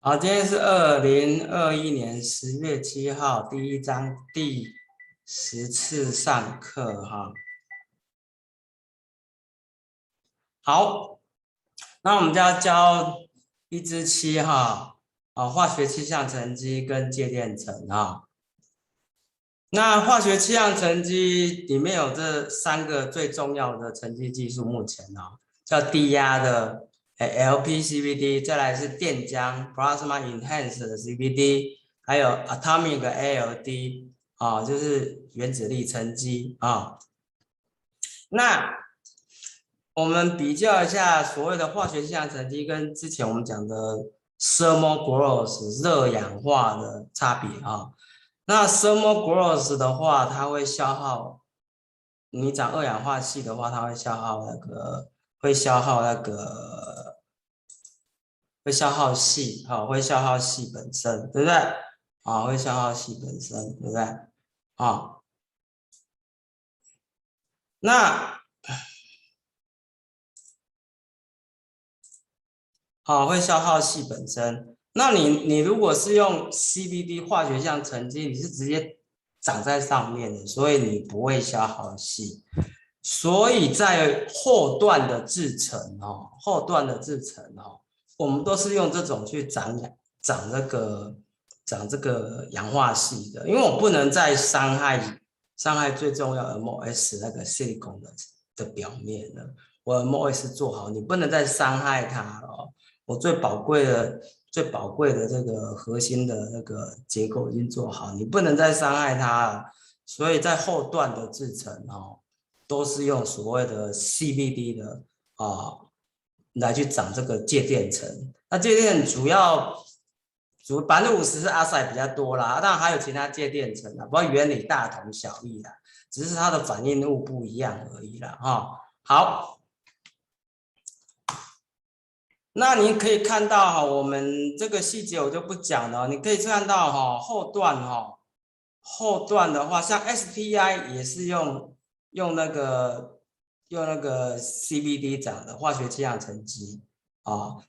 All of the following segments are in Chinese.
好，今天是2021年10月7号，第一章第10次上课哈。好，那我们就要教1至7哈，化学气象沉积跟介电层哈。那化学气象沉积里面有这3个最重要的沉积技术，目前叫低压的LPCVD， 再来是电浆 Plasma Enhanced 的 CVD， 还有 Atomic ALD 就是原子力沉积啊。那我们比较一下所谓的化学气象沉积跟之前我们讲的 Thermal Growth 热氧化的差别啊。那 Thermal Growth 的话，它会消耗你长二氧化系的话，它会消耗硒，会消耗硒本身，对不对？会消耗硒本身，对不对？那会消耗硒本身。那你如果是用 CVD 化学相沉积，你是直接长在上面的，所以你不会消耗硒。所以在后段的制程我们都是用这种去长这个氧化系的，因为我不能再伤害最重要的 MOS 那个 silicon 的表面了。我 MOS 做好，你不能再伤害它了。我最宝贵的这个核心的那个结构已经做好，你不能再伤害它了。所以在后段的制程都是用所谓的 CVD 的来去长这个介电层。那介电主要50%是阿塞比较多啦，当然还有其他介电层不过原理大同小异啦，只是它的反应物不一样而已啦好。那你可以看到我们这个细节我就不讲了。你可以看到后段的话，像 STI 也是用那个CVD 长的化学气象沉积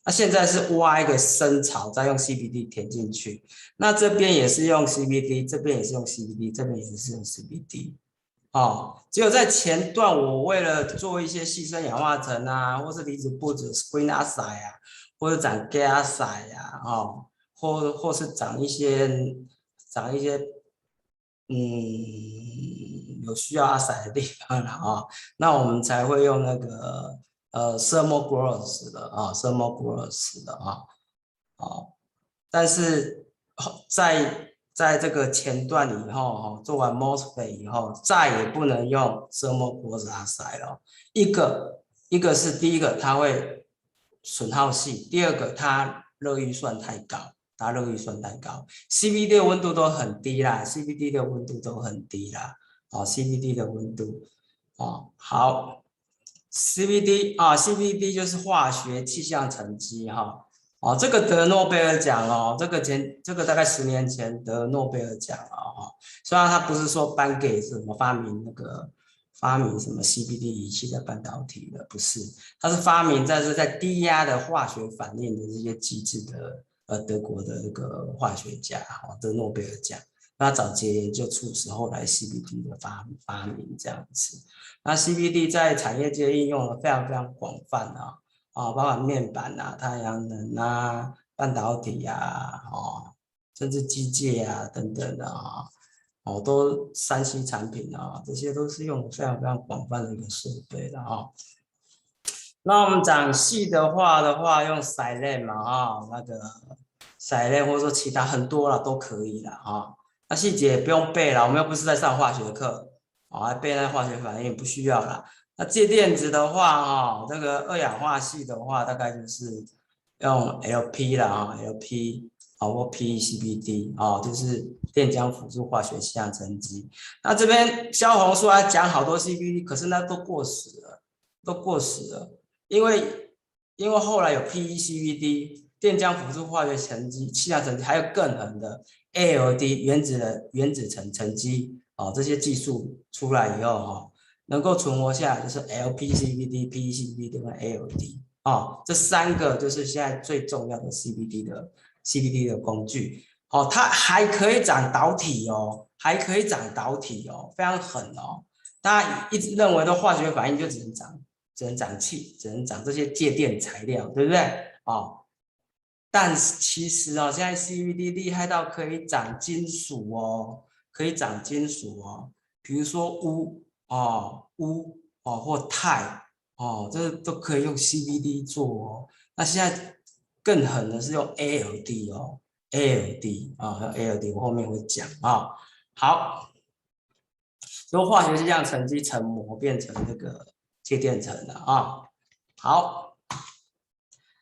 那现在是挖一个深槽，再用 CVD 填进去。那这边也是用 CVD， 这边也是用 CVD， 这边也是用 CVD。只有在前段，我为了做一些细生氧化层或是离子布置 screen oxide 或者长 gas oxide 或是长一些有需要 oxide 的地方了那我们才会用那个thermal growth 的thermal growth 的但是在这个前段以后做完 MOSFET 以后，再也不能用 thermal growth oxide 了。一个是第一个它会损耗硒，第二个它热预算太高。CVD 的温度都很低啦 ，CVD 的温度都很低啦，CVD 的温度好 ，CVD 就是化学气象沉积这个得诺贝尔奖这个大概10年前得诺贝尔奖虽然他不是说颁给什么发明什么 CVD 仪器的半导体的，不是，他是发明在低压的化学反应的这些机制的德国的那个化学家得诺贝尔奖。那早节研就促使后来 CVD 的发明这样子。那 CVD 在产业界应用的非常非常广泛包括面板太阳能半导体甚至机械等等的都3C 产品这些都是用非常非常广泛的一个设备的那我们讲细的话用 silane 那个 silane 或者说其他很多啦都可以啦那细节也不用背啦，我们又不是在上化学课还背那化学反应不需要啦。那介电子的话这个二氧化硒的话大概就是用 LP 啦LP或 PECVD 就是电浆辅助化学气象沉积。那这边萧红说要讲好多 CVD， 可是那都过时了，因为后来有 PECVD 电浆辅助化学沉积气象沉积，还有更狠的 ALD 原子层沉积这些技术出来以后能够存活下来就是 LPCVD、PECVD 跟 ALD这3个就是现在最重要的 CVD CVD 的工具。哦，它还可以长导体哦，还可以长导体哦，非常狠哦。大家一直认为的化学反应就只能长气，只能长这些介电材料，对不对？哦，但是其实哦，现在 CVD 厉害到可以长金属哦，可以长金属哦，比如说钨或钛哦，这都可以用 CVD 做哦。那现在更狠的是用 ALD 哦，ALD 啊，ALD 我后面会讲啊。好，由化学气象沉积成膜变成这个介电层了啊。好。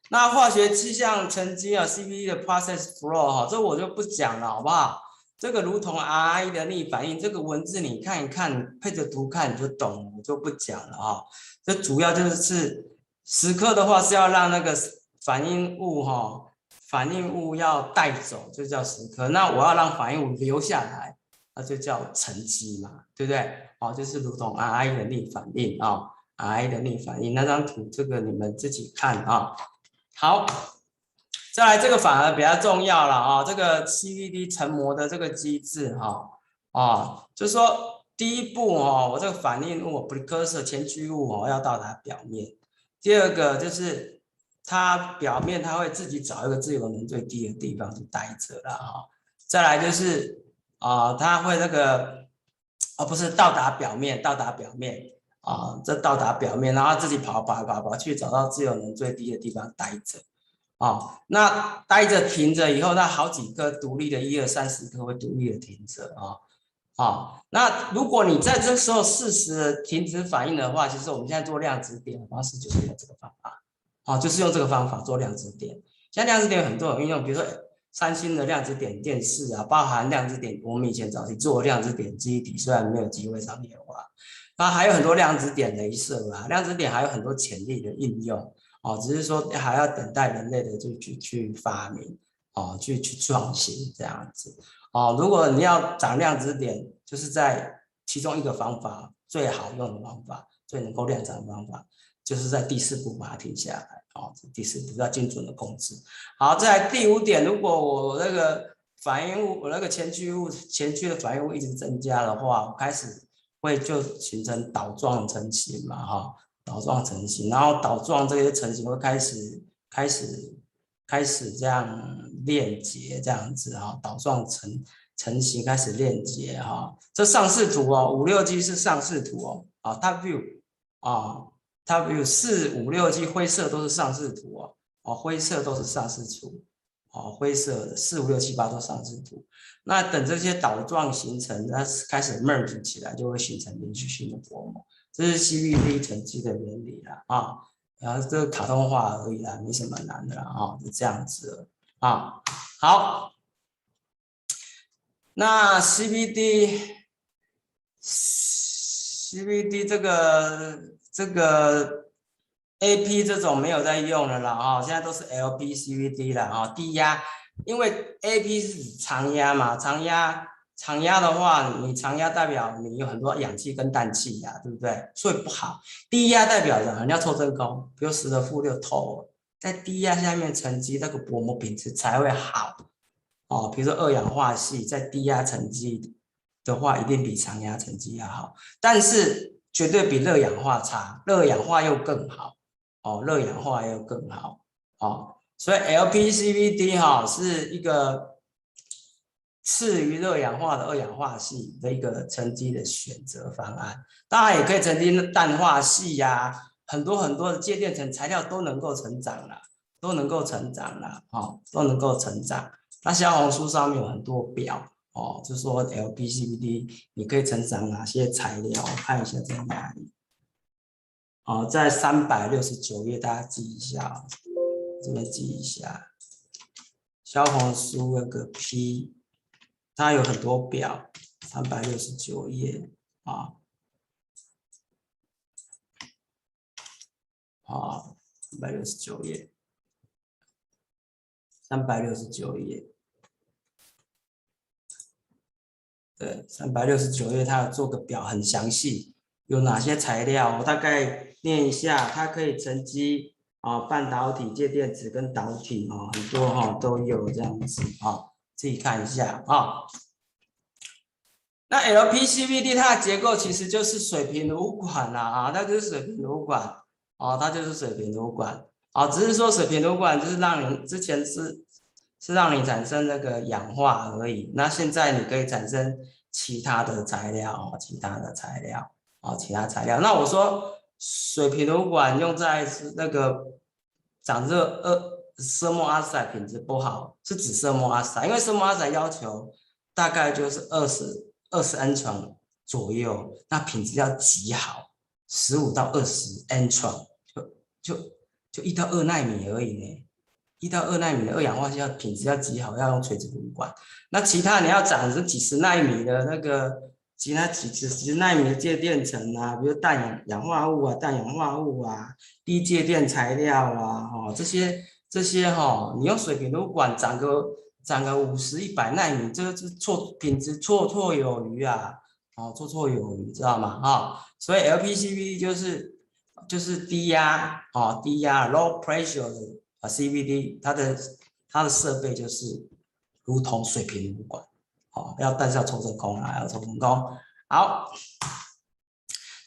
那化学气象沉积啊 ，CVD 的 process flow 哈，这我就不讲了，好不好？这个如同 RI 的逆反应，这个文字你看一看，配着图看你就懂，我就不讲了啊。这主要就是时刻的话是要让那个反应物哈，反应物要带走，就叫时刻。那我要让反应物留下来，那就叫沉积嘛，对不对？哦，就是如同 RI 的逆反应啊，RI 的逆反应那张图，这个你们自己看啊。好，再来这个反而比较重要了啊，这个 CVD 成膜的这个机制就是说第一步我这个反应物 precursor 前驱物要到达表面，第二个就是它表面它会自己找一个自由能最低的地方去待着了再来就是它会那个不是到达表面，这到达表面，然后自己跑去找到自由能最低的地方待着。那待着停着以后，那好几颗独立的1、2、3、4颗会独立的停着那如果你在这时候适时的停止反应的话，其实我们现在做量子点的方式就是用这个方法，就是用这个方法做量子点。现在量子点有很多种应用，比如说三星的量子点电视包含量子点，我们以前早期做量子点基体，虽然没有机会上年华，那还有很多量子点雷射量子点还有很多潜力的应用只是说还要等待人类的去发明去创新这样子如果你要长量子点，就是在其中一个方法最好用的方法，最能够量产的方法，就是在第4步把它停下来第4步要精准的控制。好，再来第5点，如果我那个反应物，我那个前驱的反应物一直增加的话，我开始会就形成岛状成型嘛岛状成型，然后岛状这些成型会开始这样链接这样子岛状成型开始链接这上视图5、6G 是上视图Top view Top view 4、5、6G 灰色都是上视图灰色都是上视图灰色的4、5、6、7、8都上视图。那等这些岛状形成，它开始 merge 起来，就会形成连续性的薄膜。这是 CVD 沉积的原理然后这个卡通化而已啦，没什么难的啦就这样子好，那 CVD 这个 AP 这种没有在用了啦现在都是 LP CVD 啦低压，因为 AP 是长压嘛，长压的话，你长压代表你有很多氧气跟氮气对不对？所以不好。低压代表人家抽真空，比如10的负6透，在低压下面沉积，那个薄膜品质才会好比如说二氧化系在低压沉积的话，一定比长压沉积要好，但是绝对比热氧化差，热氧化又更好热氧化又更好所以 LPCVD 是一个次于热氧化的二氧化系的一个沉积的选择方案，当然也可以沉积氮化系很多很多的介电层材料都能够成长了，都能够成长。那小红书上面有很多表就说 LPCVD 你可以成长哪些材料，我看一下在哪里在369页，大家记一下这边记一下。小红书那个 P， 它有很多表，369页369页，369页，对，369页，它有做个表，很详细，有哪些材料，我大概念一下，它可以沉积半导体、介电子跟导体很多都有这样子自己看一下那 LPCVD 它的结构其实就是水平乳管啦它就是水平乳管它就是水平乳管只是说水平乳管就是让你之前是让你产生那个氧化而已，那现在你可以产生其他的材料其他材料。那我说水平乳管用在那个长热色墨阿塞品质不好，是指色墨阿塞，因为色墨阿塞要求大概就是20 N 左右，那品质要极好，15到20 N 就1到2奈米而已呢。1到2奈米的二氧化硅品质要极好，要用垂直乳管。那其他你要长是几十奈米的那个，其他几十奈米的介电层比如氮氧化物氮氧化物低介电材料这些你用水平乳管长个50、100奈米，这个是品质绰绰有余绰绰有余，知道吗所以 LPCVD 就是低压低压 low pressure 的。CVD 它的设备就是如同水平乳管，但是要抽真空要抽真空。好，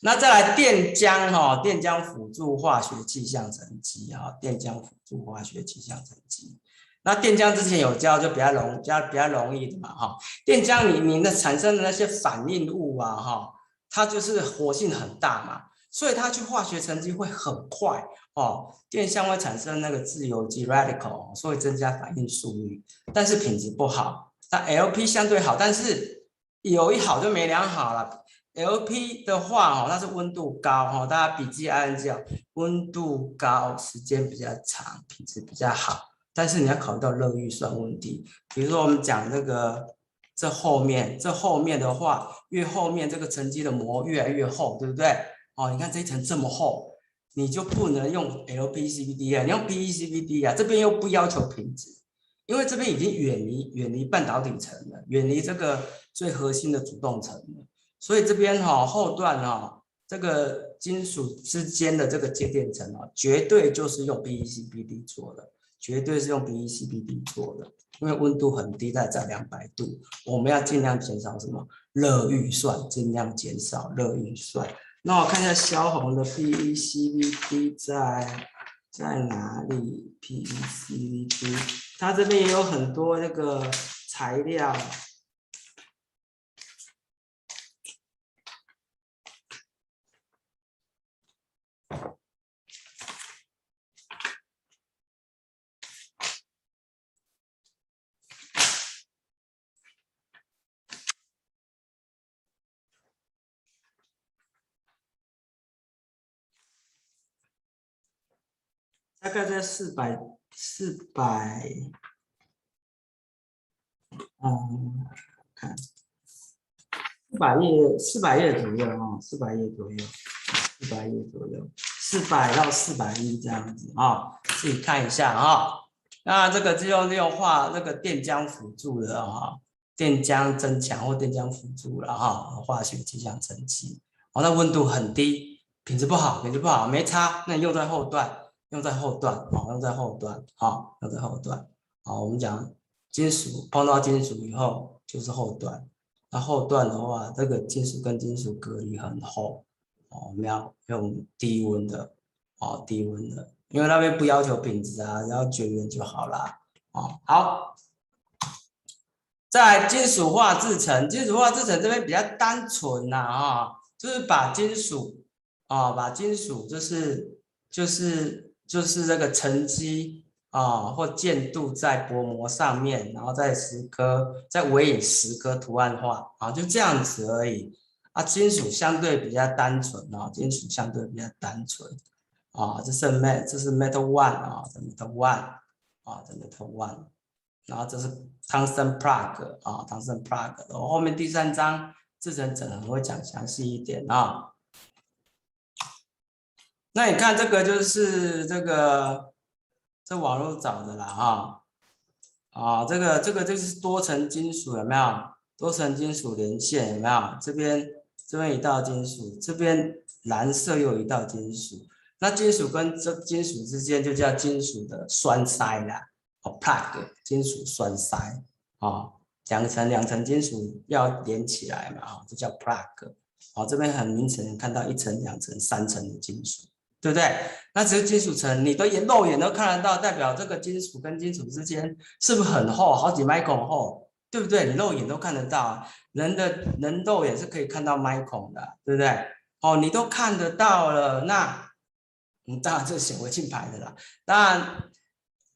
那再来电浆电浆辅助化学气象沉积电浆辅助化学气象沉积。那电浆之前有教，就比较容易的嘛电浆你的产生的那些反应物它就是活性很大嘛。所以它去化学沉积会很快电浆会产生那个自由基 radical， 所以增加反应速率，但是品质不好。那 LP 相对好，但是有一好就没两好了。LP 的话它是温度高大家笔记按照温度高，时间比较长，品质比较好。但是你要考虑到热预算问题，比如说我们讲那个这后面的话，越后面这个沉积的膜越来越厚，对不对？你看这一层这么厚，你就不能用 LPCVD 你用 PECVD 这边又不要求品质，因为这边已经远离半导体层了，远离这个最核心的主动层了，所以这边后段这个金属之间的这个接电层绝对就是用 PECVD 做的，绝对是用 PECVD 做的，因为温度很低，在200度，我们要尽量减少什么热预算，尽量减少热预算。那我看一下萧红的 PECVD 在哪里 ？PECVD 它这边也有很多那个材料。大概在400，看400页左右400页左右，400到410这样子自己看一下那这个就用画那个电浆辅助的电浆增强或电浆辅助了化学气象沉积那温度很低，品质不好，没差，那你用在后段。用在后段我们讲金属碰到金属以后就是后段，那后段的话，这个金属跟金属隔离很厚我们要用低温的因为那边不要求品质然后绝缘就好啦好，再来金属化制成这边比较单纯就是把金属就是这个沉积或建度在薄膜上面，然后再微影10颗图案化就这样子而已金属相对比较单纯这是 Metal One 这 Metal One 这 Metal One， 然后这是 Tungsten Plug Tungsten Plug， 我后面第3章制成整合会讲详细一点那你看这个就是这网络找的啦这个就是多层金属有没有？多层金属连线有没有？这边一道金属，这边蓝色又一道金属，那金属跟这金属之间就叫金属的栓塞啦，哦 plug 金属栓塞哦，两层金属要连起来嘛，哦，这叫 plug。哦，这边很明显看到一层、2层、3层的金属，对不对？那只是金属层，你的肉眼都看得到，代表这个金属跟金属之间是不是很厚，好几 micron 厚，对不对？你肉眼都看得到，人肉眼是可以看到 micron 的，对不对？哦，你都看得到了，那你当然这是显微镜拍的啦，当然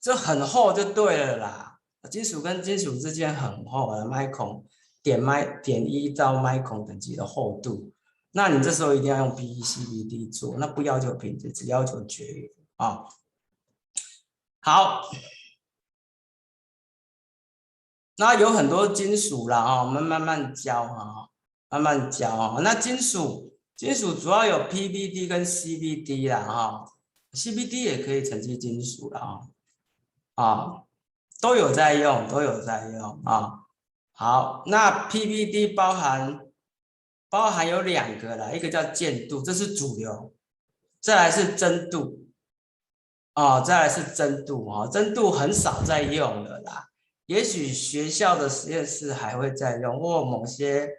这很厚就对了啦。金属跟金属之间很厚的 micron 1到 micron 等级的厚度，那你这时候一定要用 PECVD 做，那不要求品质，只要求绝缘啊。好，那有很多金属啦啊，我们慢慢教啊，慢慢教啊。那金属主要有 PVD 跟 CVD 啦哈，CVD 也可以沉积金属啦啊，都有在用，都有在用啊。好，那 PVD 包含有2个啦，一个叫渐度，这是主流，再来是真度哦，再来是真度哦，真度很少在用了啦。也许学校的实验室还会再用，或某些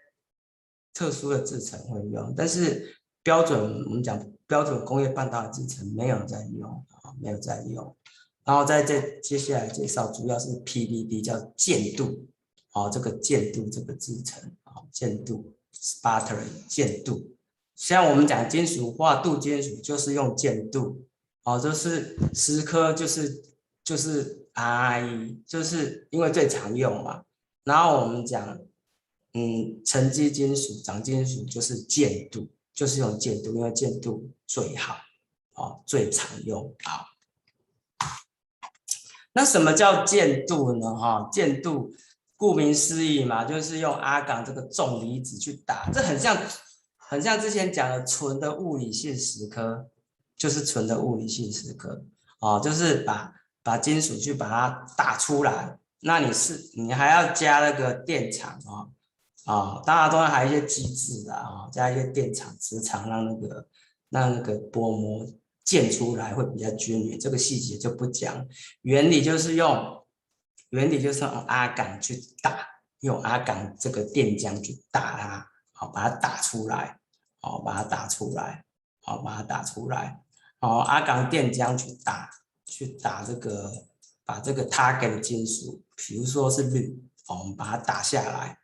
特殊的制程会用，但是我们讲标准工业半导体制程没有在用啊，没有在用。然后接下来介绍主要是 PVD 叫渐度，哦，这个渐度这个制程啊，渐度 sputtering 渐度，像我们讲金属化镀金属就是用渐度，哦，就是10颗就是 RE， 就是因为最常用嘛。然后我们讲，沉积金属、长金属就是渐度，就是用渐度，因为渐度最好，哦，最常用。好，那什么叫渐度呢？哈，渐度顾名思义嘛，就是用阿港这个重离子去打，这很像之前讲的纯的物理性蚀刻，就是纯的物理性蚀刻，哦，就是把金属去把它打出来，那你还要加那个电场哦，当然当然还有一些机制的啊，加一些电场、磁场，让那个薄膜溅出来会比较均匀，这个细节就不讲。原理就是用阿港去打，用阿港这个电浆去打它，好，把它打出来，好，把它打出来，好，把它打出来，好，阿港电浆去打把这个 target 的金属，比如说是铝，我们把它打下来，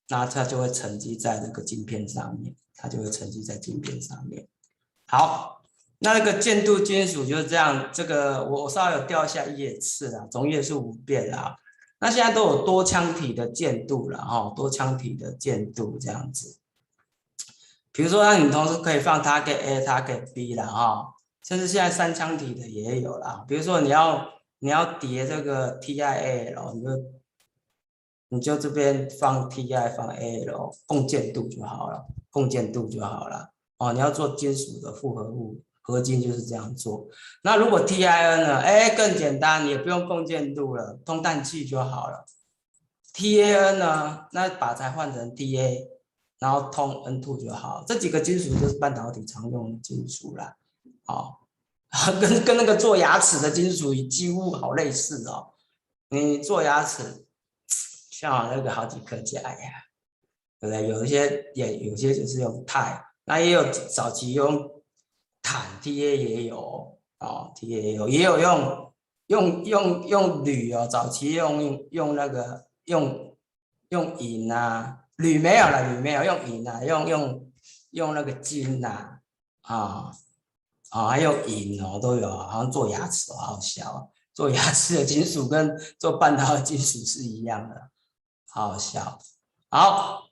那它就会沉积在这个晶片上面，它就会沉积在晶片上面。好，那个渐度金属就是这样，这个我稍微有调一下页次啦，总页数不变啦。那现在都有多腔体的渐度了哈，多腔体的渐度这样子。比如说，那你同时可以放 target A、target B 啦哈，甚至现在3腔体的也有啦。比如说你要叠这个 TIAL，你就这边放 TI 放 AL，共建度就好了，共建度就好了。哦，你要做金属的复合物，合金就是这样做。那如果 TIN 呢？哎，更简单，你也不用共建度了，通氮气就好了。TAN 呢？那把它换成 TA，然后通 N2 就好。这几个金属就是半导体常用的金属啦。哦，跟那个做牙齿的金属几乎好类似哦。你做牙齿，像那个好几颗假牙，对不对？有些就是用钛，那也有早期用钽 TA 也有哦，TA 也有用铝哦，早期用那个用银啊，铝没有了，铝没有用银啊，用那个金呐还有银哦都有，好像做牙齿好好笑啊，做牙齿的金属跟做半导体金属是一样的，好好笑。好，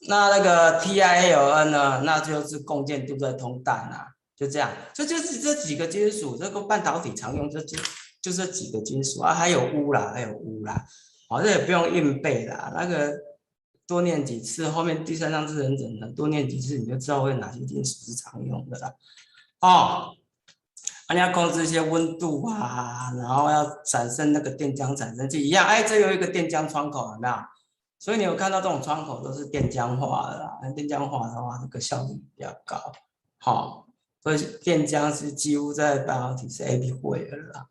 那个 TiAlN 呢，那就是共建度在通氮啊，就这样，这就是这几个金属，这个半导体常用就这几个金属啊，还有钨啦，好，这也不用硬背啦，那个多念几次，后面第3章是人整的，多念几次你就知道会哪些金属是常用的啦。哦，你要控制一些温度啊，然后要产生那个电浆产生器一样，哎，这有一个电浆窗口，有没有？所以你有看到这种窗口都是电浆化的啦，电浆化的话，这个效率比较高。好，所以电浆是几乎在半导体是 AP 会的了啦。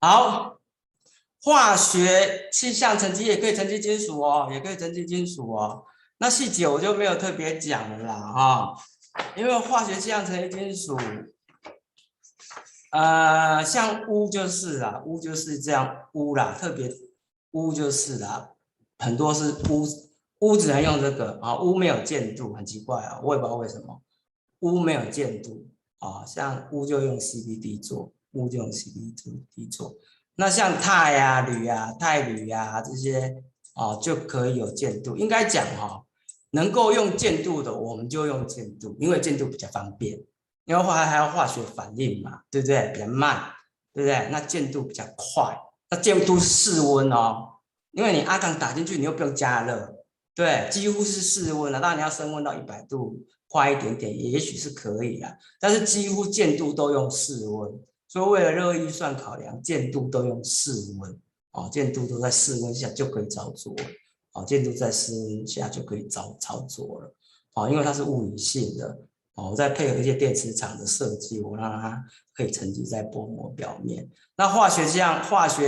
好，化学气象沉积也可以沉积金属哦，也可以沉积金属哦。那细节我就没有特别讲了啦哈，因为化学气象沉积金属，像钨就是啦，钨就是这样，钨啦，特别钨就是啦，很多是钨，钨只能用这个啊，钨没有键度，很奇怪啊，我也不知道为什么，钨没有键度啊，像钨就用 CVD 做，钨就用 CVD 做。那像钛呀、铝呀、钛铝呀这些哦，就可以有键度。应该讲哈，能够用键度的，我们就用键度，因为键度比较方便。因为还要化学反应嘛，对不对？比较慢，对不对？那键度比较快，那键度是室温哦，因为你阿钢打进去，你又不用加热，对，几乎是室温了。当然你要升温到100度，快一点点，也许是可以啦。但是几乎键度都用室温。所以为了热预算考量，键度都用室温，哦，键度都在室温下就可以操作了，哦，键度在室温下就可以操作了，哦，因为它是物理性的，哦，我再配合一些电磁场的设计，我让它可以沉积在薄膜表面。那化学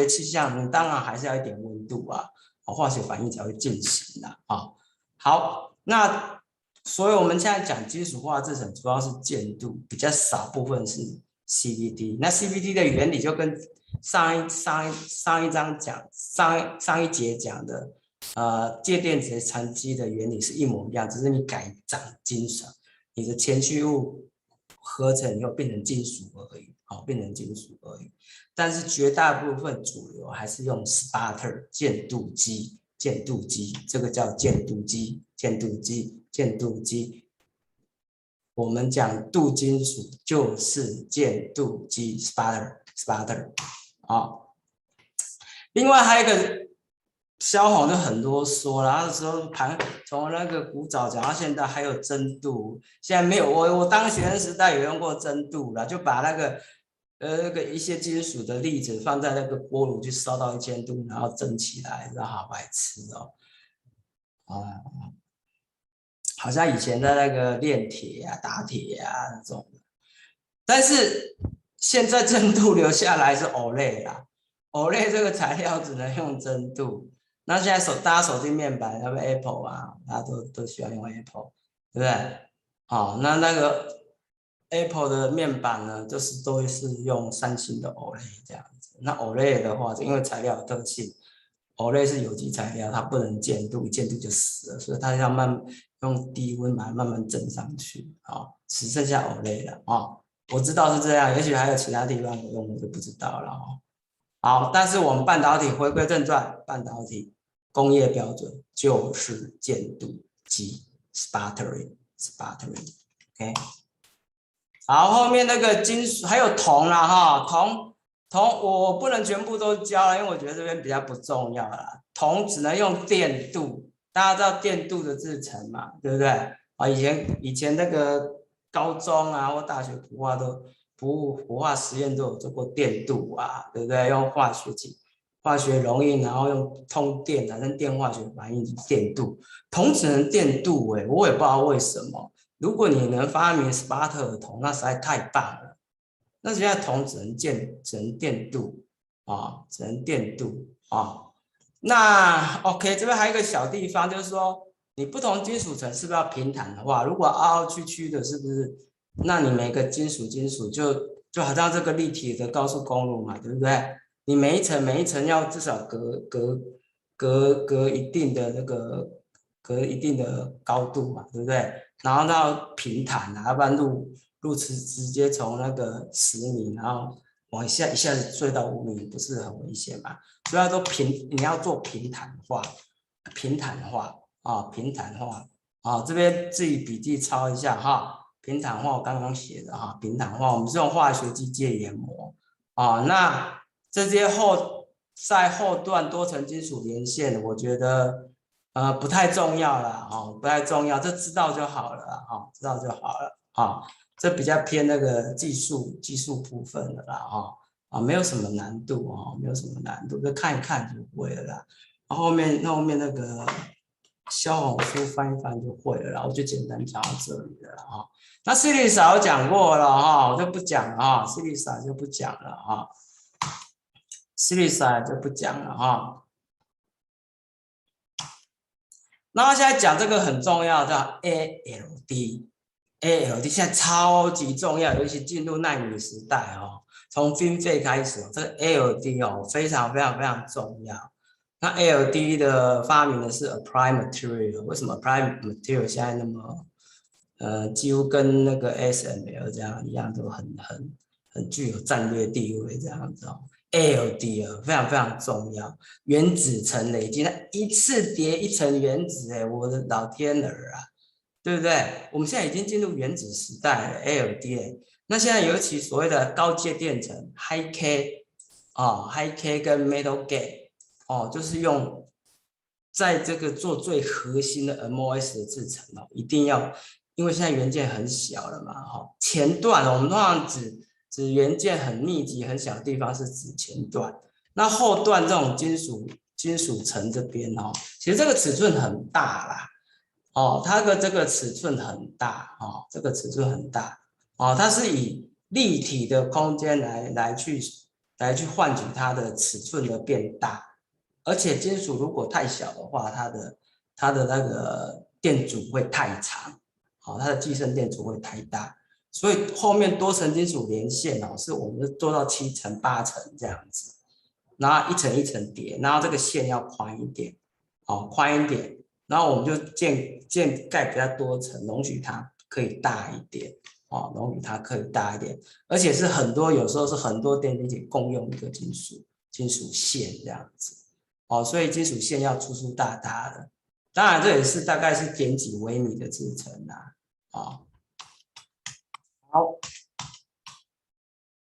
气象，你当然还是要一点温度啊，哦，化学反应才会进行的啊。好，那所以我们现在讲金属化制成，主要是键度，比较少部分是。CVD， 那 CVD 的原理就跟上一章讲上一节讲的，介电子沉积的原理是一模一样，只是你改长金属，你的前驱物合成以后变成金属而已，好，变成金属而已。但是绝大部分主流还是用 sputter 键度机，这个叫键度机。我们讲镀金属就是键镀基 sputter 啊。另外还有一个萧红就很多说了，那时候从那个古早讲到现在还有蒸镀，现在没有。我当学生时代有用过蒸镀了，就把那个一些金属的粒子放在那个锅炉去烧到1000度，然后蒸起来，然后好白痴哦。好像以前的那个炼铁啊、打铁啊那种，但是现在蒸镀留下来是 OLED 啦，OLED 这个材料只能用蒸镀。那现在大家手机面板，那个 Apple 啊，大家都喜欢用 Apple， 对不对？好，那个 Apple 的面板呢，都是用三星的 OLED 这样子。那 OLED 的话，因为材料有特性，OLED 是有机材料，它不能键镀，一键镀就死了，所以它要用低温把它慢慢蒸上去，啊，只剩下 OLED 了啊。我知道是这样，也许还有其他地方有用，我就不知道了哦。好，但是我们半导体回归正传，半导体工业标准就是键镀机 sputtering，OK。好，后面那个金属还有铜啦哈，铜我不能全部都教了，因为我觉得这边比较不重要啦。铜只能用电镀，大家知道电镀的制成嘛，对不对？啊，以前那个高中啊或大学普化实验都有做过电镀啊，对不对？用化学溶液，然后用通电产生电化学反应电镀，铜只能电镀，我也不知道为什么。如果你能发明 sputter 的铜，那实在太棒了。那现在铜只能电镀啊，只能电镀啊。那 OK， 这边还有一个小地方，就是说你不同金属层是不是要平坦的话，如果凹凹曲曲的，是不是？那你每个金属就好像这个立体的高速公路嘛，对不对？你每一层要至少隔一定的隔一定的高度嘛，对不对？然后要平坦啊，要不然路直接从那个10米，然后往下一下子坠到5米，不是很危险嘛？所以要做你要做平坦化啊，这边自己笔记抄一下哈。平坦化我刚刚写的哈，平坦化我们是用化学机械研磨啊，那这些在后段多层金属连线，我觉得不太重要了哦，不太重要，这知道就好了哈，知道就好了啊，这比较偏那个技术部分的啦哈啊，没有什么难度哦，没有什么难度，就看一看就会了啦。后面那个小红书翻一翻就会了啦，我就简单讲到这里了哈。那西丽莎有讲过了哈，我就不讲了哈，西丽莎就不讲了哈，西丽莎就不讲了哈。然后现在讲这个很重要，叫 ALD，ALD 现在超级重要，尤其进入奈米时代哦，从 FinFET 开始，这个 ALD 哦非常非常非常重要。那 ALD 的发明的是 Applied Material， 为什么 Applied Material 现在那么几乎跟那个 ASML 这样一样，都很具有战略地位这样子哦。ALD 啊，非常非常重要，原子层累积，它一次叠一层原子，哎，我的老天儿啊，对不对？我们现在已经进入原子时代了，ALD，那现在尤其所谓的高阶电层 High K High K 跟 Metal Gate 就是用在这个做最核心的 MOS 的制程一定要，因为现在元件很小了嘛，前段我们通常指元件很密集很小的地方是指前段，那后段这种金属层这边其实这个尺寸很大啦，它的这个尺寸很大这个尺寸很大它是以立体的空间来去换取它的尺寸的变大，而且金属如果太小的话，它的那个电阻会太长，它的寄生电阻会太大，所以后面多层金属连线是我们做到7层8层这样子，然后一层一层叠，然后这个线要宽一点，宽一点，然后我们就盖比较多层，容许它可以大一点，容许它可以大一点，而且是有时候是很多电晶体共用一个金属线这样子，所以金属线要粗大的，当然这也是大概是点几微米的制程啦，好，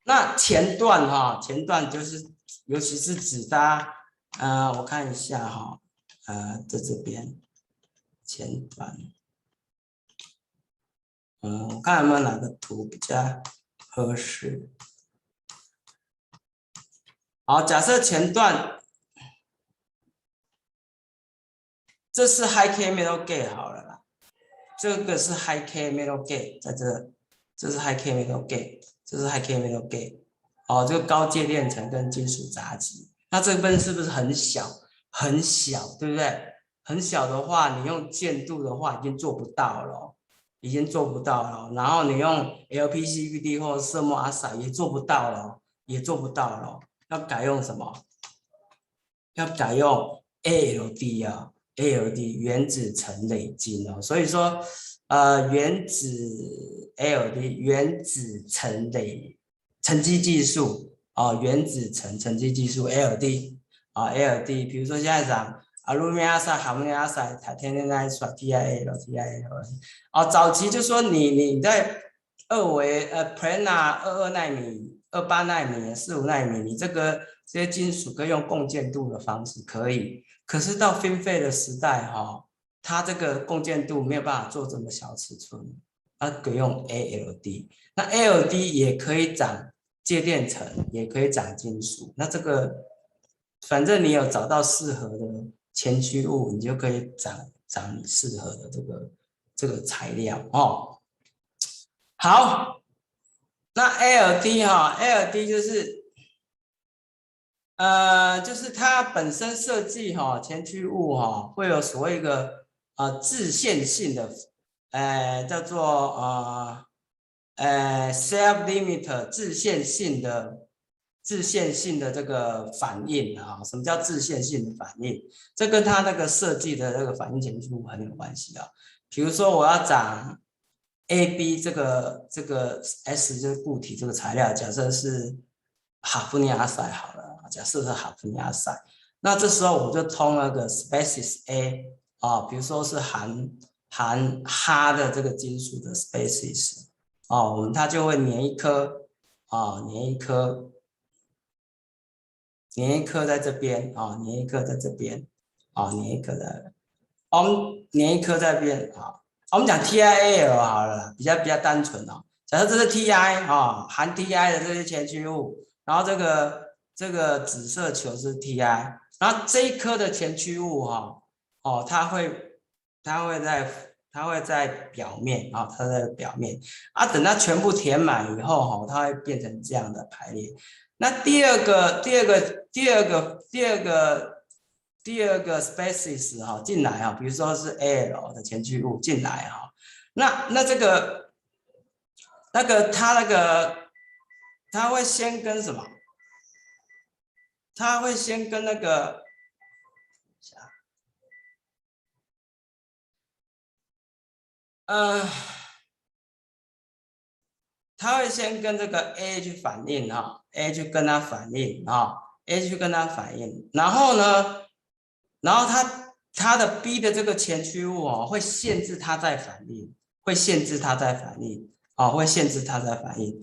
那前段就是尤其是指大家，我看一下在这边前段，我看有没有哪个图比较合适。好，假设前段这是 High K Metal Gate 好了啦，这个是 High K Metal Gate， 在这是 High K Metal Gate， 这是 High K Metal Gate， 这个高阶电层跟金属杂极，那这边是不是很小很小，对不对？很小的话，你用键度的话已经做不到了，已经做不到了。然后你用 LPCVD 或者色墨阿萨也做不到了，也做不到了。要改用什么？要改用 ALD 啊 ，ALD 原子层累积哦。所以说，原子 ALD 原子沉积技术原子沉积技术 ALD ALD， 比如说现在讲aluminum oxide、titanium oxide、TiA、TiA。早期就说你在planar 22奈米、28奈米、45奈米，你这些金属可以用共建度的方式可以，可是到 FinFET 的时代它这个共建度没有办法做这么小尺寸，它可以用 ALD， 那 ALD 也可以长介电层，也可以长金属，那这个反正你有找到适合的前驱物，你就可以长你适合的这个材料好，那 ALD 就是它本身设计前驱物会有所谓一个自限性的叫做self limit 自限性的这个反应什么叫自限性的反应？这跟它那个设计的那个反应前驱物很有关系比如说我要长 AB 这个 S 就是固体这个材料，假设是哈夫尼亚塞好了，假设是哈夫尼亚塞，那这时候我就通那个 species A 比如说是含哈的这个金属的 species 它就会粘一颗粘一颗在这边粘一颗在这边粘一颗在，我们粘一颗在这边我们讲 TiAl 好了，比较单纯假设这是 Ti 含 Ti 的这些前驱物，然后这个紫色球是 Ti， 然后这一颗的前驱物它会它会在表面啊，它在表面啊，等它全部填满以后哈，它会变成这样的排列。那第二个 species 哈进来哈，比如说是 Al 的前驱物进来哈，那这个它会先跟什么？它会先跟那个它会先跟这个 A 去反应哈，A 去跟它反应啊，A 去跟它反应，然后呢，然后它的 B 的这个前驱物哦，会限制它在反应，会限制它在反应，啊，会限制它在反应，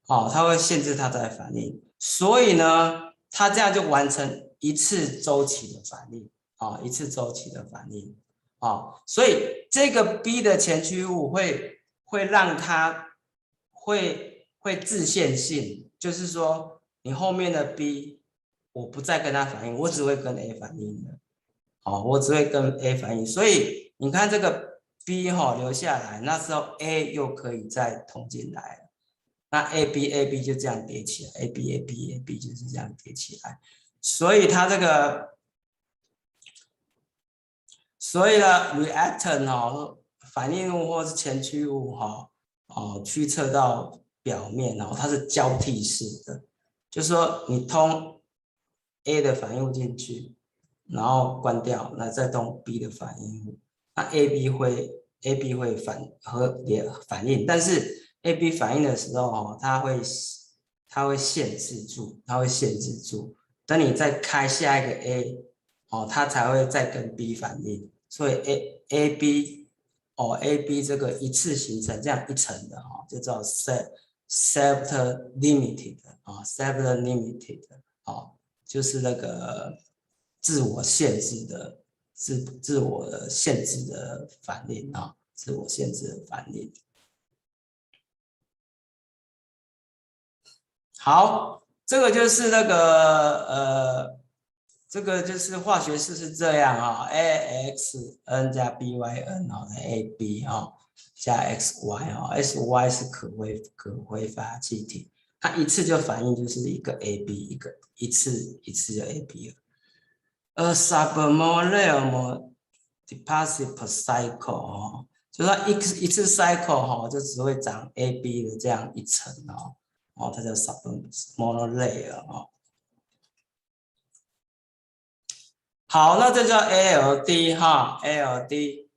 哦，它会限制它在反应，所以呢，它这样就完成一次周期的反应，啊，一次周期的反应，啊，所以这个 B 的前驱物会让它会自限性，就是说你后面的 B 我不再跟它反应，我只会跟 A 反应的。哦，我只会跟 A 反应，所以你看这个 B 哈留下来，那时候 A 又可以再通进来了，那 AB 就这样叠起来，AB 就是这样叠起来，所以它这个，所以呢 reactant 哈反应物或是前驱物哈驱策到表面哦，它是交替式的，就是说你通 A 的反应物进去。然后关掉，那再动 B 的反应，那 AB 会也反应，但是 AB 反应的时候哦，它会限制住，它会限制住。等你再开下一个 A 哦，它才会再跟 B 反应。所以 AB 这个一次形成这样一层的哈，就叫 sept limited 啊，sept limited 哦，就是那个自我限制的自我的限制的反应啊，自我限制的反应。好，这个就是那个这个就是化学式是这样啊，AXN 加 BYN 啊，AB 啊加 XY 啊，SY 是可挥发气体，它一次就反应就是一个 AB，一次就 AB 了。submolar deposit per cycle 哦，就是它一次 cycle 哈，就只会长 AB 的这样一层哦，哦，它叫 submolar layer 哦。好，那这叫 ALD 哈，ALD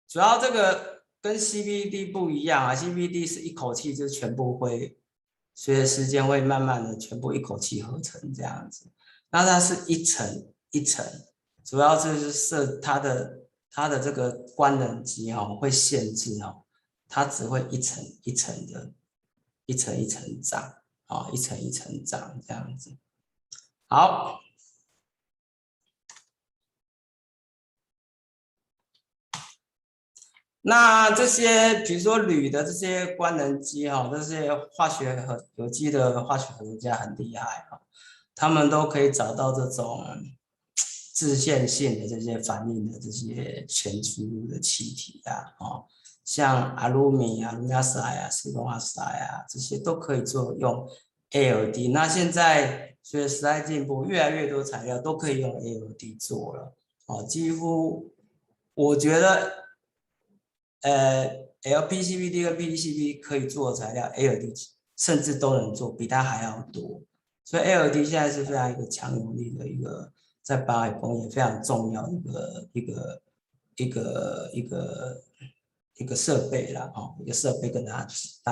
主要这个跟 CVD 不一样啊，CVD 是一口气就全部会随着时间会慢慢的全部一口气合成这样子，那它是一层一层，主要就是设它的这个官能机哈会限制哈，它只会一层一层的，一层长啊，一层一层长这样子。好，那这些比如说铝的这些官能机哈，这些有机的化学合成家很厉害哈，他们都可以找到这种自限性的这些反应的这些前驱物的气体啊，哦，像阿鲁米啊、卢亚塞啊、斯隆阿塞啊，这些都可以做用 ALD。那现在随着时代进步，越来越多材料都可以用 ALD 做了，哦，几乎我觉得LPCVD 跟 PDCV 可以做的材料，ALD 甚至都能做，比它还要多。所以 ALD 现在是非常一个强有力的一个在八海工业非常重要的一个一个一个设备啦，哦，一个设备跟它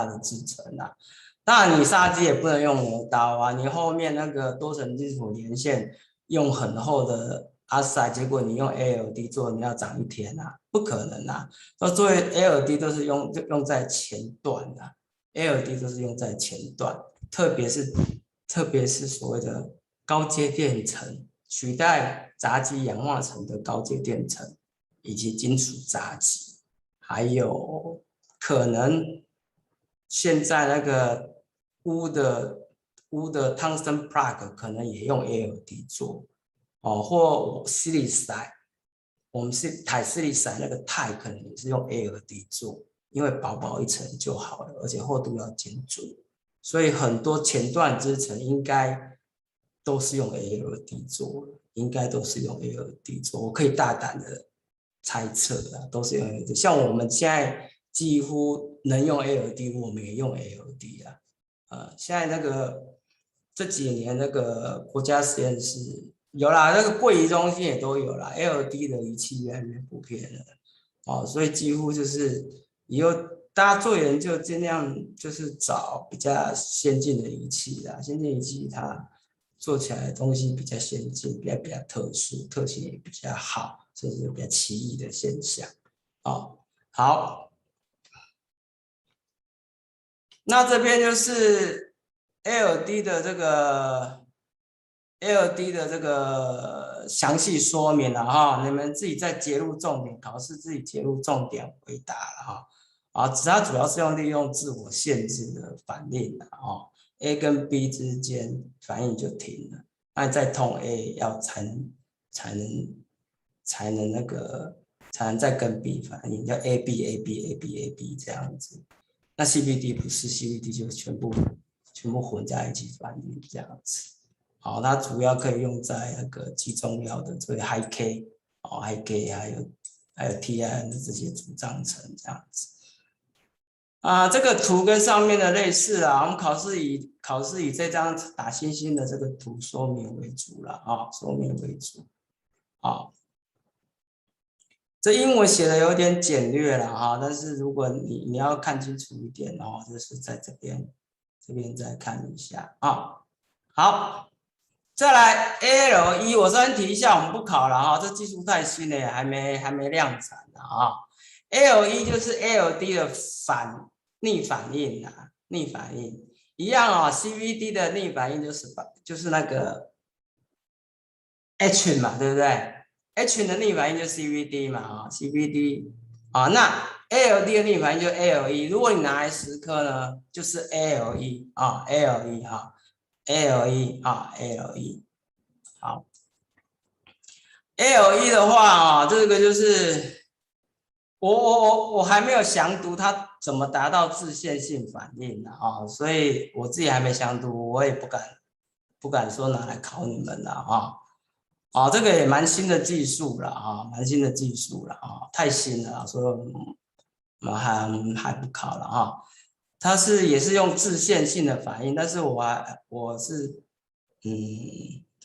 的制成啦。当然，你杀鸡也不能用磨刀啊，你后面那个多层金属连线用很厚的阿塞，结果你用 ALD 做，你要长一天啊，不可能啊。那作为 ALD 都是用在前段的，ALD 都是用在前段，特别是所谓的高阶电层，取代杂基氧化层的高阶电层，以及金属杂基，还有可能现在那个钨的 tungsten plug 可能也用 ALD 做哦，或 silicide 我们是钛视力闪那个钛可能也是用 ALD 做，因为薄薄一层就好了，而且厚度要精准，所以很多前段支层应该都是用 ALD 做的，应该都是用 ALD 做，我可以大胆的猜测啊，都是用 ALD。像我们现在几乎能用 ALD，我们也用 ALD 啊。现在那个这几年那个国家实验室有啦，那个柜仪中心也都有啦，LD 的仪器越来越普遍了，哦，所以几乎就是以后大家做研究尽量就是找比较先进的仪器啦，先进仪器它做起来的东西比较先进，比较特殊，特性也比较好，甚至比较奇异的现象，哦，好。那这边就是 LD 的这个 LD 的这个详细说明了哈，你们自己再截录重点，考试自己截录重点回答了哈。啊，它主要是利用自我限制的反应的哦，A 跟 B 之间反应就停了，那再痛 A 要才能才能那个才能再跟 B 反应，要 AB 这样子。那 CBD 不是 CBD 就全部混在一起反应这样子。好，它主要可以用在那个肌重要的这个 High K 哦，High K 还有 TIN 的这些主张层这样子。啊，这个图跟上面的类似啊，我们考试以这张打星星的这个图说明为主了啊，说明为主。啊，这英文写的有点简略了哈，但是如果你要看清楚一点哦，就是在这边再看一下啊。好，再来 ALE，我先提一下，我们不考了哈，这技术太新了，还没量产呢啊。ALE 就是 ALD 的逆反应啊，逆反应一样啊，CVD 的逆反应就是那个 H 嘛，对不对？H 的逆反应就 CVD 嘛，啊，CVD 啊，那 ALD 的逆反应就 ALE。如果你拿来10颗呢，就是 ALE 啊，ALE 啊，ALE 啊，ALE。好，ALE 的话啊，这个就是我还没有详读它怎么达到自限性反应的啊，所以我自己还没详读，我也不敢说拿来考你们了啊。哦，这个也蛮新的技术了啊，蛮新的技术了啊，太新了，所以我们还不考了哈。它也是用自限性的反应，但是我是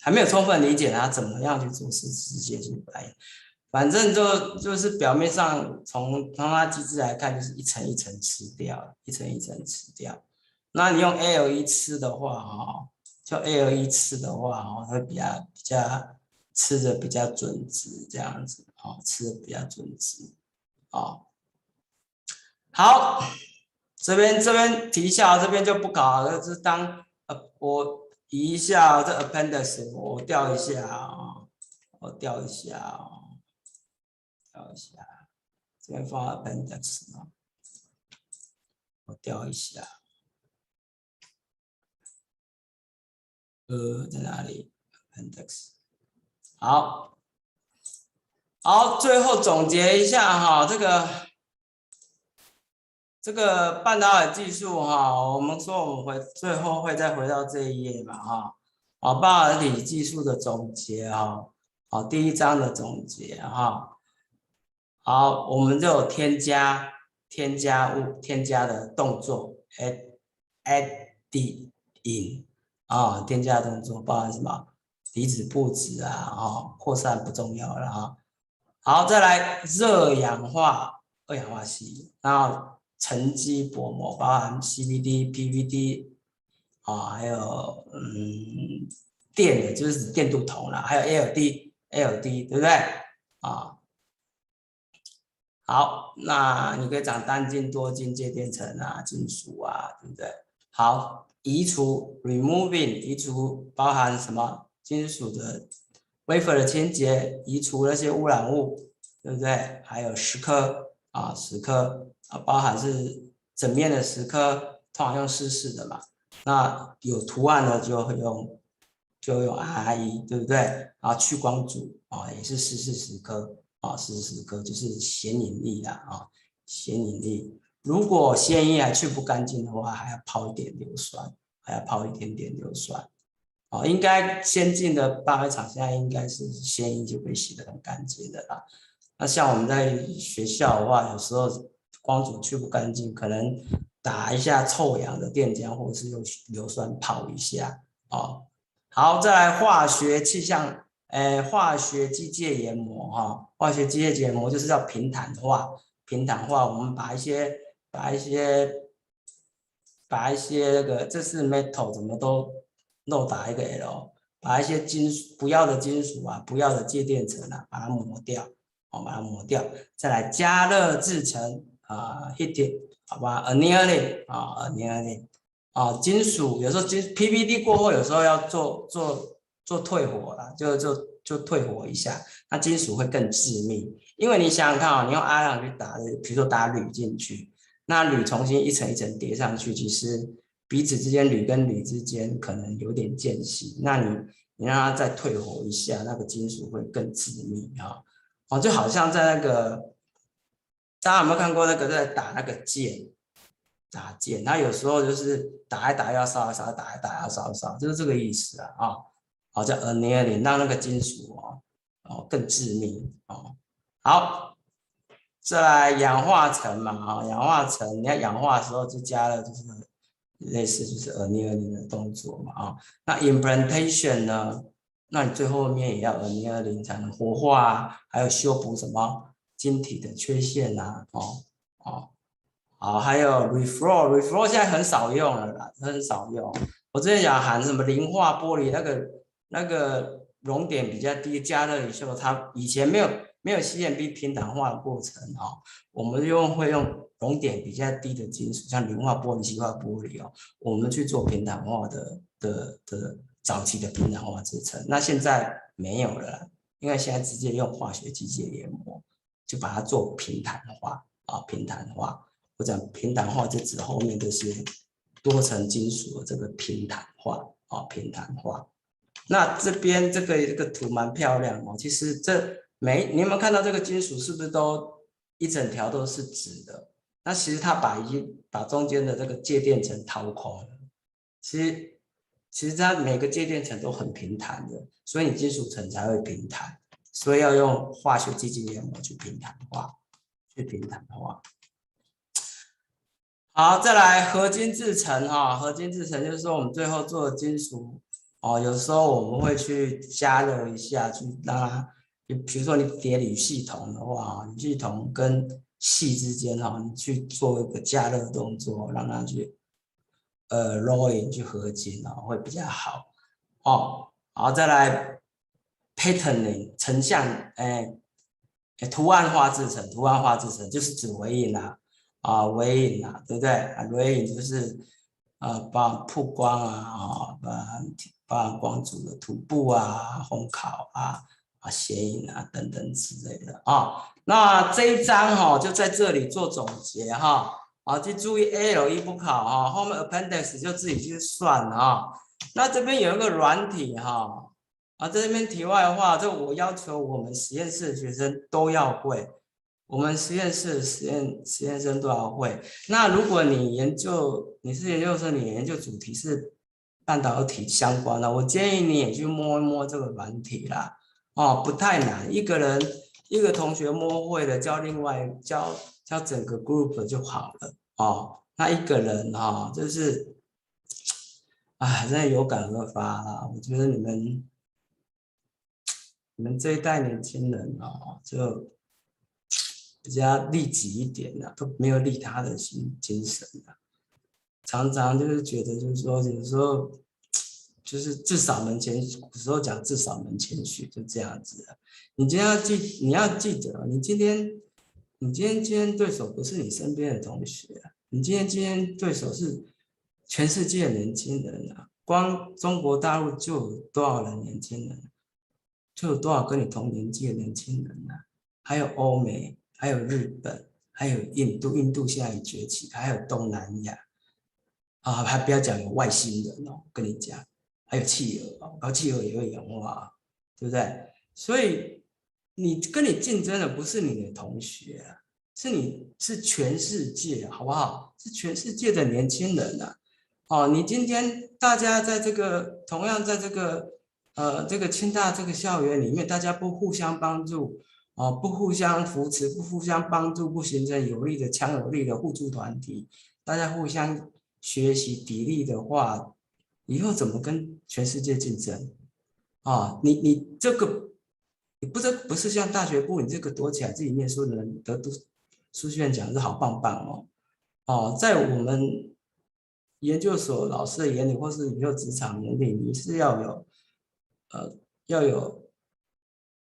还没有充分理解它怎么样去做自限性反应。反正就是表面上从它机制来看，就是一层一层吃掉，一层一层吃掉。那你用 L 吃的话，哈，就 L 吃的话，哈，会比较吃的比较准值，这样子，哦，吃的比较准值，哦，好，这边提一下，这边就不搞了，就是我移一下这 appendix，我调一下啊，我调一下啊，调一下，这边放 appendix 啊，我调一下，在哪里 appendix？好，好，最后总结一下哈，这个半导体技术哈，我们说我们最后会再回到这一页嘛哈，半导体技术的总结哈，好，第一章的总结哈，好，我们就有添加的动作adding 啊，添加动作包含什么离子布置啊，扩散不重要了哈。好，再来二氧化硒，然后沉积薄膜，包含 CVD、PVD 啊，还有电的，就是电镀铜啦，还有 LD，对不对？啊，好，那你可以讲单晶、多晶、介电层啊、金属啊，对不对？好，移除 removing 移除包含什么金属的 wafer 的清洁，移除那些污染物，对不对？还有10颗啊，包含是整面的10颗，通常用湿式的嘛。那有图案的就用 RE，对不对？然后去光组啊，也是10颗。啊，时时刻就是显影液啦啊，显影液。如果显影液还去不干净的话，还要泡一点硫酸，还要泡一点点硫酸。哦，应该先进的大卖场现在应该是显影就可以洗得很干净的啦。那像我们在学校的话，有时候光组去不干净，可能打一下臭氧的电浆，或者是用硫酸泡一下。哦，好，再来化学气象，化学机械研磨哈，化学机械研磨就是要平坦化，平坦化，我们把一些那个，这是 metal 怎么都漏打一个 L，把一些金属不要的金属啊，不要的介电层啊，把它磨掉，哦，把它磨掉，再来加热制成啊，heating，好吧，annealing 啊，annealing 啊，金属有时候PVD 过后，有时候要做退火啦，就退火一下，那金属会更致密，因为你想想看啊，你用阿亮去打的，比如说打铝进去。那铝重新一层一层叠上去，其实彼此之间铝跟铝之间可能有点间隙。那你让它再退火一下，那个金属会更致密啊。哦，就好像在那个大家有没有看过那个在打那个剑？打剑，它有时候就是打一打要烧一烧，打一打要烧一烧，就是这个意思啊。啊，好叫 annealing，让那个金属更致密哦。好。再来氧化层嘛，啊，氧化层，你要氧化的时候就加了，就是类似就是 annealing 的动作嘛，啊，那 implantation 呢，那你最后面也要 annealing 才能活化啊，还有修补什么晶体的缺陷啊，哦，好，还有 reflow 现在很少用了啦，很少用。我之前讲含什么磷化玻璃那个熔点比较低，加热以后它以前没有 CMP 平坦化的过程哦，我们会用熔点比较低的金属，像磷化玻璃、锡化玻璃哦，我们去做平坦化的早期的平坦化制成。那现在没有了，因为现在直接用化学机械研磨，就把它做平坦化啊，平坦化。我讲平坦化就指后面这些多层金属的这个平坦化啊，平坦化。那这边这个图蛮漂亮哦，其实你有没有看到这个金属是不是都一整条都是直的？那其实它已经把中间的这个介电层掏空了。其实它每个介电层都很平坦的，所以你金属层才会平坦。所以要用化学机械研磨去平坦化，去平坦化。好，再来合金制成哈，合金制成就是说我们最后做的金属哦，有时候我们会去加热一下，去让它，比如说你叠铝系统的话，铝系统跟锡之间哈，你去做一个加热动作，让它去rolling 去合金哦，会比较好哦。好，再来 patterning 成像，图案化制成，图案化制成就是指微影微影对不对？微影就是帮曝光帮光组的涂布烘烤显影等等之类的那这一章就在这里做总结就注意 A、L、E 不考后面 appendix 就自己去算那这边有一个软体在这边题外话，这我要求我们实验室的学生都要会，我们实验室的实验生都要会。那如果你是研究生，你研究主题是半导体相关的，我建议你也去摸一摸这个软体啦。不太难，一个同学摸会了，教整个 group 就好了那一个人就是真的有感而发啦。我觉得你们这一代年轻人就比较利己一点都没有利他的精神常常就是觉得就是说有时候就是至少门前，有时候讲至少门前雪，就这样子你要记得，你今天对手不是你身边的同学你今天对手是全世界的年轻人光中国大陆就有多少人年轻人？就有多少跟你同年纪的年轻人还有欧美，还有日本，还有印度，印度现在也崛起，还有东南亚还不要讲有外星人跟你讲，还有企鹅企鹅也会氧化，对不对？所以你跟你竞争的不是你的同学啊，是全世界，好不好？是全世界的年轻人啊！哦，你今天大家在这个同样在这个清大这个校园里面，大家不互相帮助，哦，不互相扶持，不互相帮助，不形成有力的强有力的互助团体，大家互相学习砥砺的话，以后怎么跟全世界竞争？啊，你这个，你不是像大学部，你这个躲起来自己念书的人得读书卷奖是好棒棒哦。哦，在我们研究所老师的眼里，或是以后职场能力，你是要有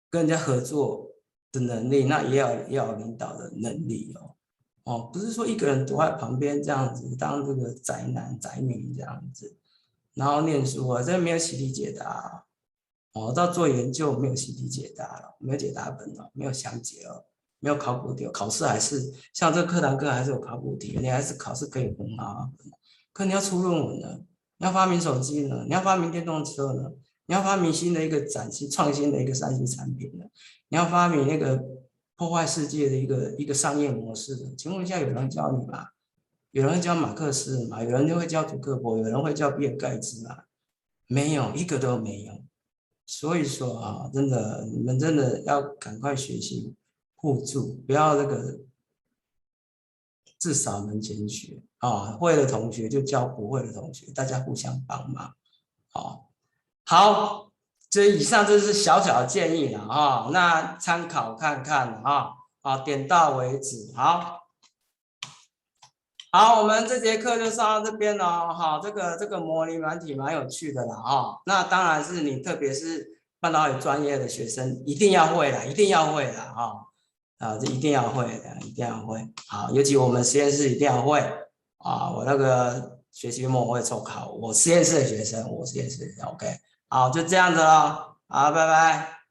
跟人家合作的能力，那也要有领导的能力哦。哦，不是说一个人躲在旁边这样子当这个宅男宅女这样子，然后念书啊，这没有习题解答哦，到做研究没有习题解答了，没有解答本了，没有详解哦，没有考古题，考试还是像这个课堂课还是有考古题，你还是考试可以很好啊。可你要出论文呢，你要发明手机呢，你要发明电动车呢，你要发明新的一个崭新创新的一个3C产品呢，你要发明那个破坏世界的一个商业模式的，请问一下，有人教你吗？有人会教马克思吗？有人就会教祖克伯，有人会教比尔盖茨吗？没有，一个都没有。所以说啊，真的，你们真的要赶快学习互助，不要这个自扫门前雪啊。会的同学就教不会的同学，大家互相帮忙。好，好，这以上这是小小的建议了啊，那参考看看啊。好，点到为止。好。好，我们这节课就上到这边了。好，这个模拟软体蛮有趣的啦。哈，那当然是你，特别是半导体专业的学生，一定要会啦，一定要会啦。哈，这一定要会的，一定要会。好，尤其我们实验室一定要会啊。我那个学期末我会抽考，我实验室的学生，我实验室 OK。好，就这样子了。好，拜拜。